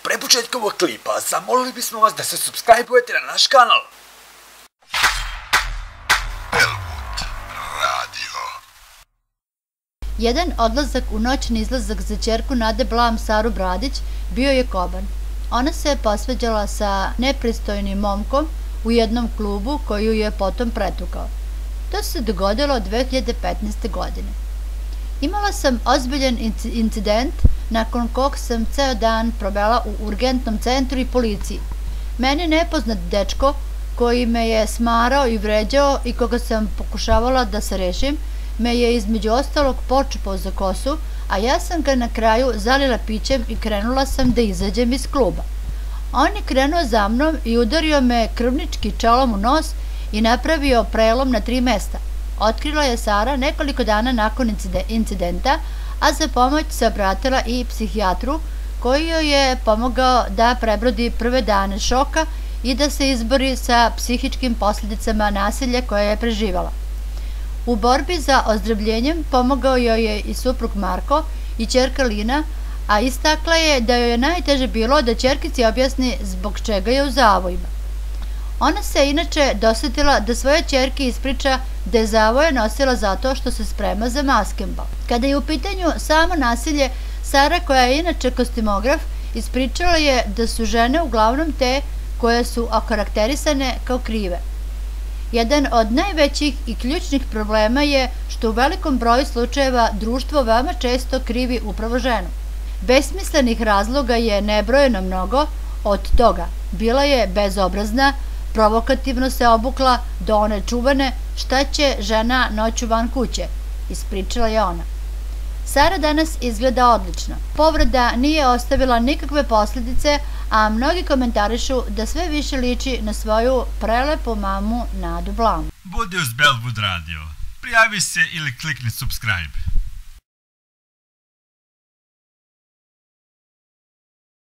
Pre početka ovog klipa zamolili bismo vas da se subscribe-ujete na naš kanal. Belwood radio. Jedan odlazak u noćni izlazak za ćerku Nade Blam Saru Bradić bio je koban. Ona se posvađala sa nepristojnim momkom u jednom klubu koju je potom pretukao. To se dogodilo 2015. godine. Imala sam ozbiljan incident nakon kog sam ceo dan provela u urgentnom centru i policiji. Meni nepoznat dečko koji me je smarao i vređao i koga sam pokušavala da se rešim, me je između ostalog počupao za kosu, a ja sam ga na kraju zalila pićem i krenula sam da izađem iz kluba. On je krenuo za mnom i udario me krvnički čelom u nos i napravio prelom na 3 mesta. Otkrila je Sara nekoliko dana nakon incidenta, a za pomoć se obratila i psihijatru koji joj je pomogao da prebrodi prve dane šoka i da se izbori sa psihičkim posljedicama nasilja koje je preživala. U borbi za ozdravljenjem pomogao joj je i suprug Marko i ćerka Lina, a istakla je da joj je najteže bilo da ćerkici objasni zbog čega je u zavojima. Ona se inače dosetila da svoje ćerki ispriča da je zavoje nosila zato što se sprema za maskembal. Kada je u pitanju samo nasilje, Sara, koja je inače kostimograf, ispričala je da su žene uglavnom te koje su okarakterisane kao krive. Jedan od najvećih i ključnih problema je što u velikom broju slučajeva društvo veoma često krivi upravo ženu. Besmislenih razloga je nebrojeno mnogo, od toga bila je bezobrazna, provokativno se obukla do one čuvene šta će žena noću van kuće, ispričala je ona. Sara danas izgleda odlično. Povreda nije ostavila nikakve posljedice, a mnogi komentarišu da sve više liči na svoju prelepu mamu Nadu Blam. Budi uz Belwood radio. Prijavi se ili klikni subscribe.